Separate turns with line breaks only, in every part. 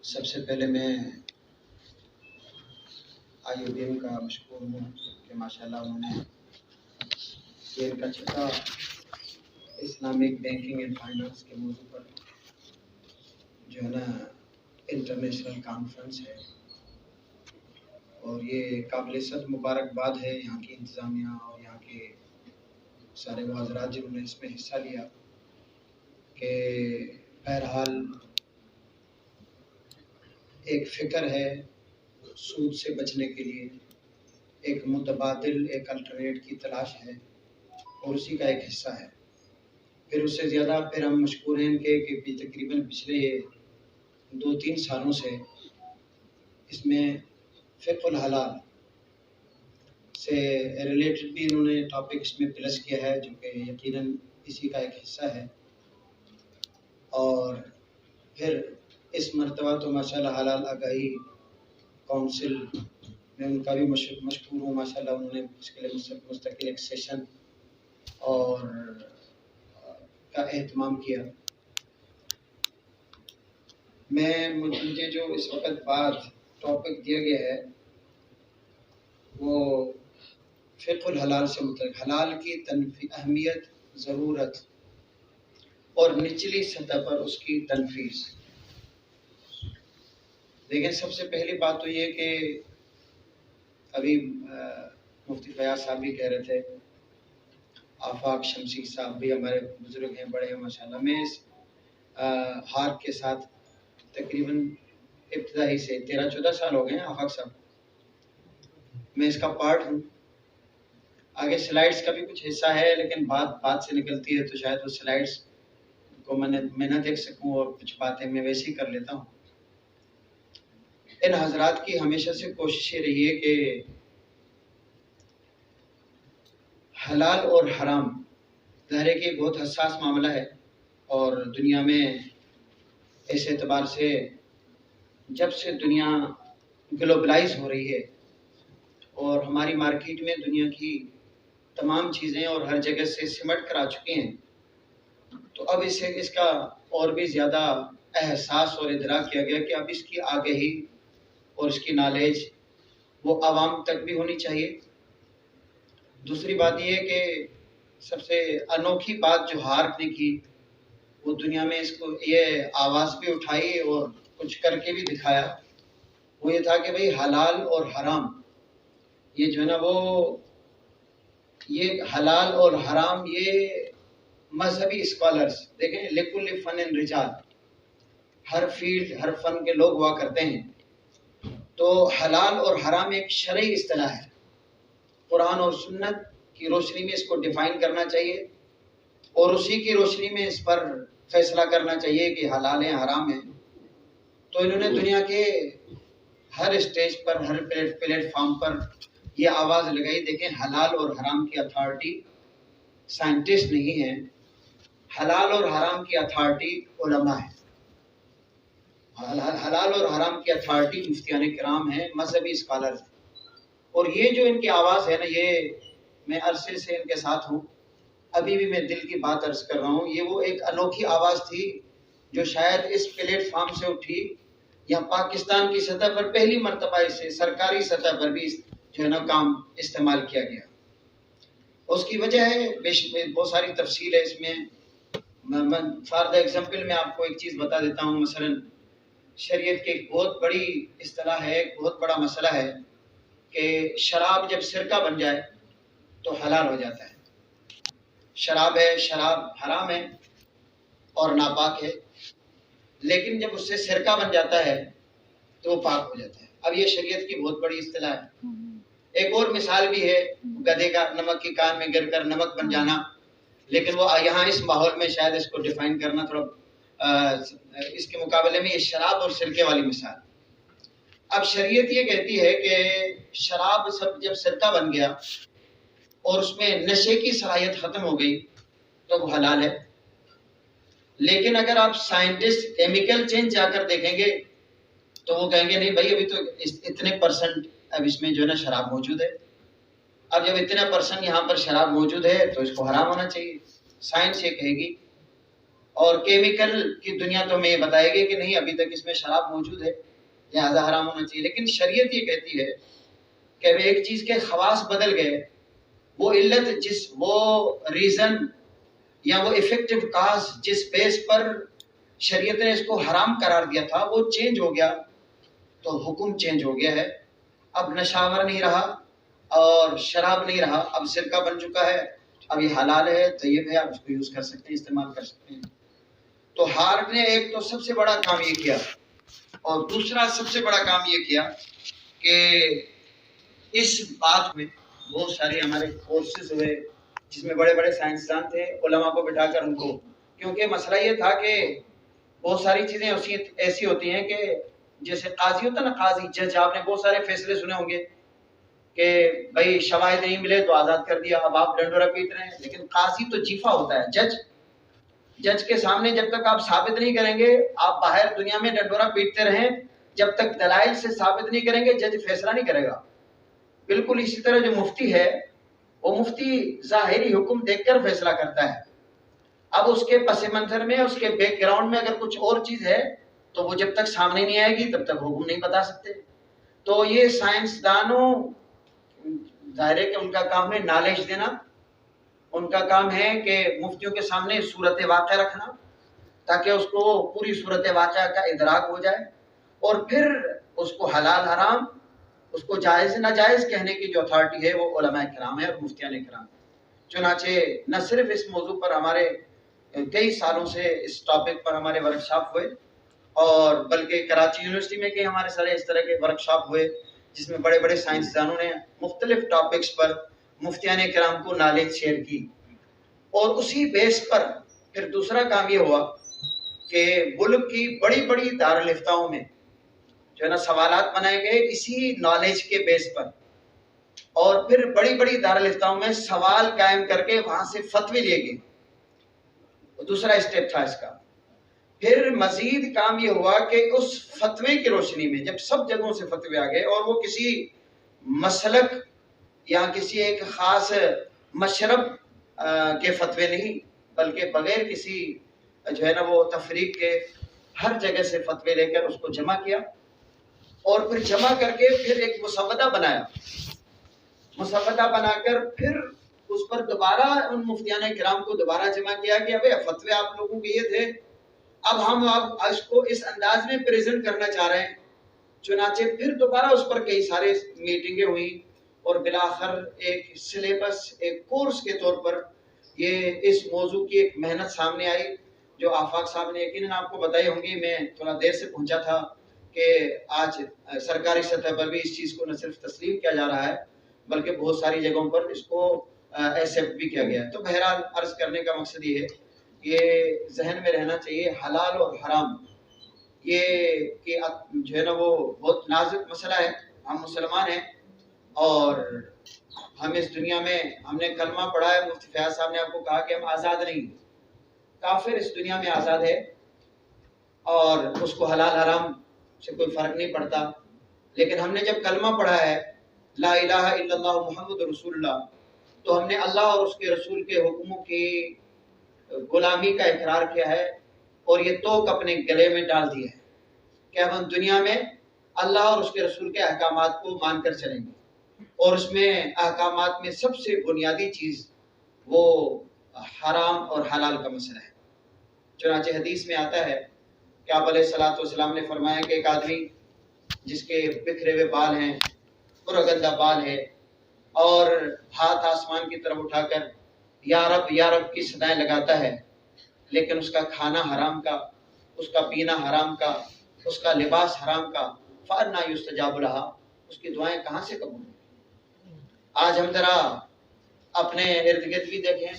سب سے پہلے میں IUBM کا مشکور ہوں کہ ماشاءاللہ انہوں نے یہ ان کا چھٹا اسلامک بینکنگ اینڈ فائنانس کے موضوع پر جو ہے نا انٹرنیشنل کانفرنس ہے، اور یہ قابل صد مبارکباد ہے یہاں کی انتظامیہ اور یہاں کے سارے وہ حضرات جنہوں نے اس میں حصہ لیا کہ بہرحال ایک فکر ہے سود سے بچنے کے لیے، ایک متبادل، ایک الٹرنیٹ کی تلاش ہے، اور اسی کا ایک حصہ ہے۔ پھر اس سے زیادہ پھر ہم مشکور ہیں کہ تقریباً پچھلے 2-3 سالوں سے اس میں فقہ الحلال سے ریلیٹڈ بھی انہوں نے ٹاپک اس میں پلس کیا ہے، جو کہ یقیناً اسی کا ایک حصہ ہے۔ اور پھر اس مرتبہ تو ماشاءاللہ حلال آگاہی کونسل میں ان کا بھی مشکور ہوں، ماشاءاللہ انہوں نے اس کے لیے مستقل ایک سیشن اور کا اہتمام کیا۔ مجھے جو اس وقت بعد ٹاپک دیا گیا ہے وہ فقہ الحلال سے متعلق، حلال کی اہمیت، ضرورت اور نچلی سطح پر اس کی تنفیذ۔ لیکن سب سے پہلی بات تو یہ کہ ابھی مفتی فیاض صاحب بھی کہہ رہے تھے، آفاق شمسی صاحب بھی ہمارے بزرگ ہیں، بڑے ہیں ماشاءاللہ۔ میں اس ہار کے ساتھ تقریباً ابتدائی سے 13-14 سال ہو گئے ہیں آفاق صاحب، میں اس کا پارٹ ہوں۔ آگے سلائڈز کا بھی کچھ حصہ ہے، لیکن بات سے نکلتی ہے تو شاید وہ سلائڈز کو میں نہ دیکھ سکوں، اور کچھ باتیں میں ویسے ہی کر لیتا ہوں۔ ان حضرات کی ہمیشہ سے کوشش یہ رہی ہے کہ حلال اور حرام ظاہر ہے کہ ایک بہت حساس معاملہ ہے، اور دنیا میں اس اعتبار سے جب سے دنیا گلوبلائز ہو رہی ہے اور ہماری مارکیٹ میں دنیا کی تمام چیزیں اور ہر جگہ سے سمٹ کر آ چکی ہیں، تو اب اس کا اور بھی زیادہ احساس اور ادراک کیا گیا کہ اب اس کی آگہی اور اس کی نالج وہ عوام تک بھی ہونی چاہیے۔ دوسری بات یہ ہے کہ سب سے انوکھی بات جو ہارپ نے کی، وہ دنیا میں اس کو یہ آواز بھی اٹھائی اور کچھ کر کے بھی دکھایا، وہ یہ تھا کہ بھئی حلال اور حرام یہ جو ہے نا وہ یہ حلال اور حرام یہ مذہبی اسکالرز دیکھیں، لکل فن رجال، ہر فیلڈ ہر فن کے لوگ ہوا کرتے ہیں، تو حلال اور حرام ایک شرعی اصطلاح ہے، قرآن اور سنت کی روشنی میں اس کو ڈیفائن کرنا چاہیے، اور اسی کی روشنی میں اس پر فیصلہ کرنا چاہیے کہ حلال ہیں حرام ہیں۔ تو انہوں نے دنیا کے ہر اسٹیج پر، ہر پلیٹ فارم پر یہ آواز لگائی، دیکھیں حلال اور حرام کی اتھارٹی سائنٹسٹ نہیں ہے، حلال اور حرام کی اتھارٹی علماء ہے، حلال اور حرام کی اتھارٹی مفتیان کرام ہیں، مذہبی اسکالرز ہیں۔ اور یہ جو ان کی آواز ہے نا، یہ میں عرصے سے ان کے ساتھ ہوں، ابھی بھی میں دل کی بات عرض کر رہا ہوں، یہ وہ ایک انوکھی آواز تھی جو شاید اس پلیٹ فارم سے اٹھی، یا پاکستان کی سطح پر پہلی مرتبہ اسے سرکاری سطح پر بھی جو ہے نا کام استعمال کیا گیا۔ اس کی وجہ ہے بہت ساری تفصیل ہے اس میں، فار دا ایگزامپل میں آپ کو ایک چیز بتا دیتا ہوں۔ مثلا شریعت کی ایک بہت بڑی اصطلاح ہے، ایک بہت بڑا مسئلہ ہے کہ شراب جب سرکہ بن جائے تو حلال ہو جاتا ہے۔ شراب ہے، شراب حرام ہے اور ناپاک ہے، لیکن جب اس سے سرکہ بن جاتا ہے تو وہ پاک ہو جاتا ہے۔ اب یہ شریعت کی بہت بڑی اصطلاح ہے۔ ایک اور مثال بھی ہے، گدھے کا نمک کی کان میں گر کر نمک بن جانا، لیکن وہ یہاں اس ماحول میں شاید اس کو ڈیفائن کرنا تھوڑا اس کے مقابلے میں یہ شراب اور سرکے والی مثال۔ اب شریعت یہ کہتی ہے کہ شراب جب سرکہ بن گیا اور اس میں نشے کی صلاحیت ختم ہو گئی تو وہ حلال ہے، لیکن اگر آپ سائنٹسٹ کیمیکل چینج جا کر دیکھیں گے تو وہ کہیں گے نہیں بھائی، ابھی تو اتنے پرسنٹ اب اس میں جو ہے نا شراب موجود ہے، اب جب اتنا پرسنٹ یہاں پر شراب موجود ہے تو اس کو حرام ہونا چاہیے، سائنس یہ کہے گی۔ اور کیمیکل کی دنیا تو ہمیں یہ بتائے گی کہ نہیں ابھی تک اس میں شراب موجود ہے لہذا حرام ہونا چاہیے، لیکن شریعت یہ کہتی ہے کہ ایک چیز کے خواص بدل گئے، وہ علت وہ ریزن یا وہ افیکٹو کاز جس بیس پر شریعت نے اس کو حرام قرار دیا تھا وہ چینج ہو گیا تو حکم چینج ہو گیا ہے۔ اب نشاور نہیں رہا اور شراب نہیں رہا، اب سرکہ بن چکا ہے، اب یہ حلال ہے، طیب ہے، آپ اس کو یوز کر سکتے ہیں، استعمال کر سکتے ہیں۔ تو ہارٹ نے ایک تو سب سے بڑا کام یہ کیا، اور دوسرا سب سے بڑا کام یہ کیا کہ اس بات میں بہت سارے ہمارے کورسز ہوئے جس میں بڑے بڑے سائنسدان تھے، علماء کو بٹھا کر ان کو، کیونکہ مسئلہ یہ تھا کہ بہت ساری چیزیں ایسی ہوتی ہیں کہ جیسے قاضی ہوتا نا، قاضی جج، آپ نے بہت سارے فیصلے سنے ہوں گے کہ بھائی شواہد نہیں ملے تو آزاد کر دیا، اب آپ ڈنڈورا پیٹ رہے ہیں، لیکن قاضی تو جیفا ہوتا ہے، جج کے سامنے جب تک آپ ثابت نہیں کریں گے، آپ باہر دنیا میں ڈنڈورا پیٹتے رہیں، جب تک دلائل سے ثابت نہیں کریں گے جج فیصلہ نہیں کرے گا۔ بالکل اسی طرح جو مفتی ہے وہ مفتی ظاہری حکم دیکھ کر فیصلہ کرتا ہے، اب اس کے پس منظر میں، اس کے بیک گراؤنڈ میں اگر کچھ اور چیز ہے تو وہ جب تک سامنے نہیں آئے گی تب تک حکم نہیں بتا سکتے۔ تو یہ سائنسدانوں ظاہر ہے کہ ان کا کام ہے نالج دینا، ان کا کام ہے کہ مفتیوں کے سامنے صورت واقع رکھنا تاکہ اس کو پوری صورت واقعہ کا ادراک ہو جائے، اور پھر اس کو حلال حرام، اس کو جائز ناجائز کہنے کی جو اتھارٹی ہے وہ علماء کرام ہے اور مفتیان کرام۔ چنانچہ نہ صرف اس موضوع پر ہمارے کئی سالوں سے اس ٹاپک پر ہمارے ورکشاپ ہوئے، اور بلکہ کراچی یونیورسٹی میں کئی ہمارے سارے اس طرح کے ورکشاپ ہوئے جس میں بڑے بڑے سائنسدانوں نے مختلف ٹاپکس پر مفتیان کرام کو نالج شیئر کی، اور اسی بیس پر پھر دوسرا کام یہ ہوا کہ ملک کی بڑی بڑی دارالفتاؤں میں جو ہے نا سوالات بنائے گئے اسی نالج کے بیس پر، اور پھر بڑی بڑی دارالفتاؤں میں سوال قائم کر کے وہاں سے فتوی لیے گئے، دوسرا اسٹیپ تھا اس کا۔ پھر مزید کام یہ ہوا کہ اس فتوے کی روشنی میں جب سب جگہوں سے فتوے آ گئے، اور وہ کسی مسلک یا کسی ایک خاص مشرب کے فتوے نہیں بلکہ بغیر کسی جو ہے نا وہ تفریق کے ہر جگہ سے فتوے لے کر اس کو جمع کیا، اور پھر جمع کر کے پھر ایک مسودہ بنایا، مسودہ بنا کر پھر اس پر دوبارہ ان مفتیان کرام کو دوبارہ جمع کیا کہ ابے فتوے آپ لوگوں کے یہ تھے، اب ہم اس کو اس انداز میں پریزنٹ کرنا چاہ رہے ہیں۔ چنانچہ پھر دوبارہ اس پر کئی سارے میٹنگیں ہوئی، اور بالآخر ایک سلیبس، ایک کورس کے طور پر یہ اس موضوع کی ایک محنت سامنے آئی جو آفاق صاحب نے یقیناً آپ کو بتائی ہوں گی۔ میں تھوڑا دیر سے پہنچا تھا کہ آج سرکاری سطح پر بھی اس چیز کو نہ صرف تسلیم کیا جا رہا ہے بلکہ بہت ساری جگہوں پر اس کو ایکسیپٹ بھی کیا گیا ہے۔ تو بہرحال عرض کرنے کا مقصد یہ ہے، یہ ذہن میں رہنا چاہیے حلال اور حرام یہ کہ جو ہے نا وہ بہت نازک مسئلہ ہے۔ ہم مسلمان ہیں اور ہم اس دنیا میں ہم نے کلمہ پڑھا ہے، مفتی فیاض صاحب نے آپ کو کہا کہ ہم آزاد نہیں، کافر اس دنیا میں آزاد ہے اور اس کو حلال حرام سے کوئی فرق نہیں پڑتا، لیکن ہم نے جب کلمہ پڑھا ہے لا الہ الا اللہ محمد رسول اللہ، تو ہم نے اللہ اور اس کے رسول کے حکموں کی غلامی کا اقرار کیا ہے، اور یہ توق اپنے گلے میں ڈال دیا ہے کہ اب ہم دنیا میں اللہ اور اس کے رسول کے احکامات کو مان کر چلیں گے، اور اس میں احکامات میں سب سے بنیادی چیز وہ حرام اور حلال کا مسئلہ ہے۔ چنانچہ حدیث میں آتا ہے کہ آپ علیہ الصلوۃ والسلام نے فرمایا کہ ایک آدمی جس کے بکھرے ہوئے بال ہیں، برا گندہ بال ہے، اور ہاتھ آسمان کی طرف اٹھا کر یا رب کی صدائیں لگاتا ہے، لیکن اس کا کھانا حرام کا، اس کا پینا حرام کا، اس کا لباس حرام کا، فَأَنَّىٰ يُسْتَجَابُ لَهَا، اس کی دعائیں کہاں سے قبول ہیں؟ آج ہم ذرا اپنے ارد گرد بھی دیکھیں،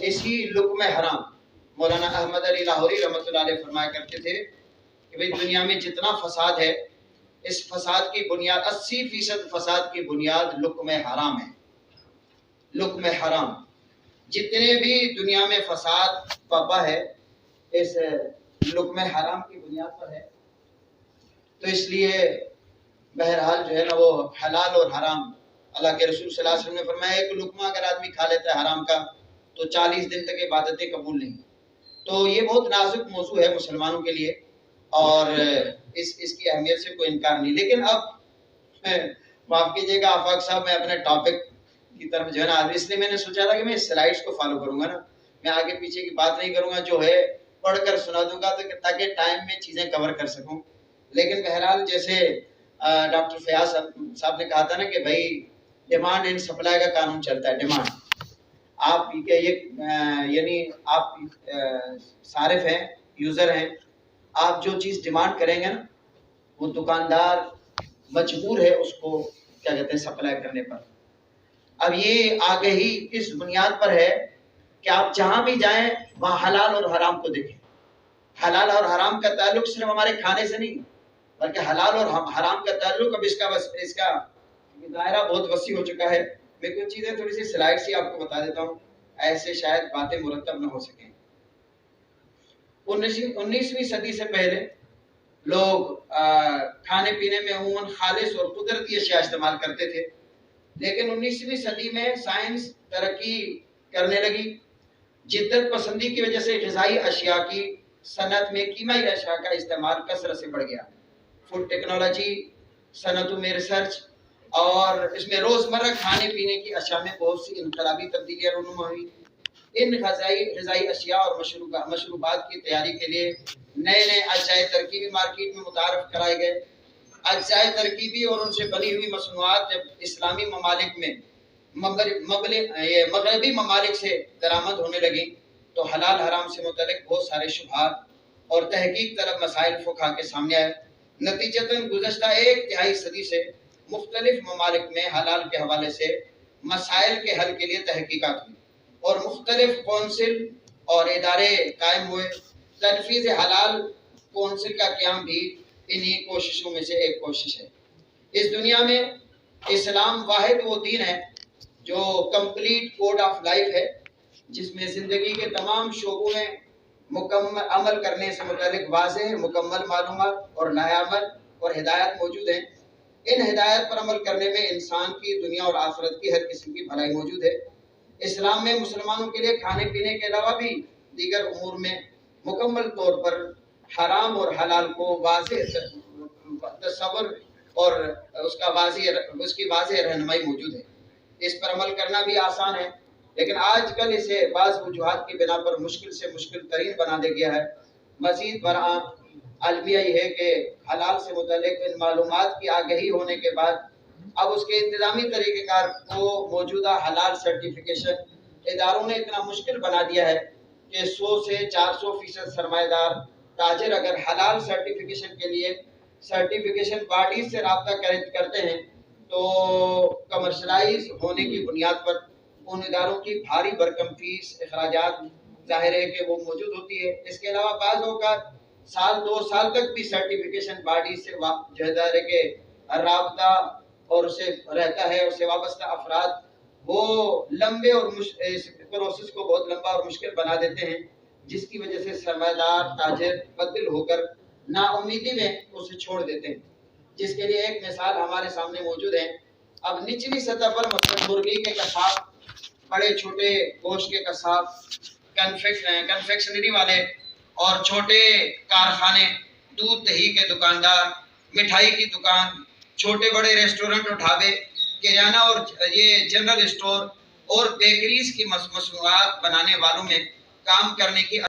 اسی لقم حرام مولانا احمد علی لاہوری رحمۃ اللہ علیہ فرمایا کرتے تھے کہ بھئی دنیا میں جتنا فساد ہے، اس فساد کی بنیاد 80% فساد کی بنیاد لقم حرام ہے۔ لقم حرام، جتنے بھی دنیا میں فساد پاپا ہے اس لقم حرام کی بنیاد پر ہے۔ تو اس لیے بہرحال جو ہے نا وہ حلال اور حرام، اللہ کے رسول صلی اللہ علیہ وسلم نے فرمایا ایک لقمہ اگر آدمی کھا لیتا ہے حرام کا تو 40 دن تک عبادتیں قبول نہیں، تو یہ بہت نازک موضوع ہے مسلمانوں کے لیے اور اس کی اہمیت سے کوئی انکار نہیں. لیکن اب معاف کیجیے گا آفاق صاحب، میں اپنے ٹاپک کی طرف جو ہے نا اس لیے میں نے سوچا تھا کہ میں سلائیڈز کو فالو کروں گا نا، میں آگے پیچھے کی بات نہیں کروں گا، جو ہے پڑھ کر سنا دوں گا تاکہ ٹائم میں چیزیں کور کر سکوں. لیکن بہرحال جیسے ڈاکٹر فیاض صاحب نے کہا تھا نا کہ بھائی ڈیمانڈ اینڈ سپلائی کا قانون چلتا ہے. ڈیمانڈ آپ یعنی آپ صارف ہیں، یوزر ہیں، آپ جو چیز ڈیمانڈ کریں گے نا وہ دکاندار مجبور ہے اس کو کیا کہتے ہیں سپلائی کرنے پر. اب یہ آگہی اس بنیاد پر ہے کہ آپ جہاں بھی جائیں وہاں حلال اور حرام کو دیکھیں. حلال اور حرام کا تعلق صرف ہمارے کھانے سے نہیں بلکہ حلال اور حرام کا تعلق اب اس کا دائرہ بہت وسیع ہو چکا ہے. میں کچھ چیزیں تھوڑی سی سلائڈ سی آپ کو بتا دیتا ہوں، ایسے شاید باتیں مرتب نہ ہو سکیں. 19ویں صدی سے پہلے لوگ کھانے پینے میں عموماً خالص اور قدرتی اشیاء استعمال کرتے تھے، لیکن 19ویں صدی میں سائنس ترقی کرنے لگی. جدت پسندی کی وجہ سے غذائی اشیاء کی صنعت میں کیمیائی اشیاء کا استعمال کثرت سے بڑھ گیا. فوڈ ٹیکنالوجی صنعتوں میں ریسرچ اور اس میں روزمرہ کھانے پینے کی اشیاء میں بہت سی انقلابی تبدیلیاں رونما ہوئی. ان غذائی اشیاء اور مشروبات کی تیاری کے لیے نئے اجزائے ترکیبی مارکیٹ میں متعارف کرائے گئے. اجزائے ترکیبی اور ان سے بنی ہوئی مصنوعات جب اسلامی ممالک میں مغربی ممالک سے درآمد ہونے لگی تو حلال حرام سے متعلق بہت سارے شبہات اور تحقیق طلب مسائل فقہا کے سامنے آئے. نتیجتاً گزشتہ ایک تہائی صدی سے مختلف ممالک میں حلال کے حوالے سے مسائل کے حل کے لیے تحقیقات ہوئی اور مختلف کونسل اور ادارے قائم ہوئے. تنفیذ حلال کونسل کا قیام بھی انہی کوششوں میں سے ایک کوشش ہے. اس دنیا میں اسلام واحد وہ دین ہے جو کمپلیٹ کوڈ آف لائف ہے، جس میں زندگی کے تمام شعبوں میں مکمل عمل کرنے سے متعلق واضح مکمل معلومات اور لاہ عمل اور ہدایات موجود ہیں. ان ہدایات پر عمل کرنے میں انسان کی دنیا اور آخرت کی ہر قسم کی بھلائی موجود ہے. اسلام میں مسلمانوں کے لیے کھانے پینے کے علاوہ بھی دیگر امور میں مکمل طور پر حرام اور حلال کو واضح تصور اور اس کی واضح رہنمائی موجود ہے. اس پر عمل کرنا بھی آسان ہے، لیکن آج کل اسے بعض وجوہات کی بنا پر مشکل سے مشکل ترین بنا دیا گیا ہے. مزید برآں المیہ یہ ہے کہ حلال سے متعلق ان معلومات کی آگہی ہونے کے بعد اب اس کے انتظامی طریقہ کار کو موجودہ حلال سرٹیفیکیشن اداروں نے اتنا مشکل بنا دیا ہے کہ 100 سے 400% سرمایہ دار تاجر اگر حلال سرٹیفیکیشن کے لیے سرٹیفیکیشن باڈیز سے رابطہ کرتے ہیں تو کمرشلائز ہونے کی بنیاد پر ان اداروں کی بھاری برکم فیس اخراجات ظاہر ہے کہ وہ موجود ہوتی ہے. اس کے علاوہ بعض اوقات سال 2 سال تک بھی سرٹیفیکیشن باڈی سے جو ہے کہ رابطہ اور اسے رہتا ہے، اسے وابستہ افراد وہ لمبے اور پروسیس کو بہت لمبا اور مشکل بنا دیتے ہیں، جس کی وجہ سے سرمایہ دار تاجر بدل ہو کر نا امیدی میں اسے چھوڑ دیتے ہیں. جس کے لیے ایک مثال ہمارے سامنے موجود ہے. اب نچلی سطح پر مثلا مرغی کے قصاب، بڑے چھوٹے گوشت کے قصاب، کنفیکشنری والے اور چھوٹے کارخانے، دودھ دہی کے دکاندار، مٹھائی کی دکان، چھوٹے بڑے ریسٹورنٹ اور ڈھابے، کریانہ اور یہ جنرل اسٹور اور بیکریز کی مصنوعات بنانے والوں میں کام کرنے کی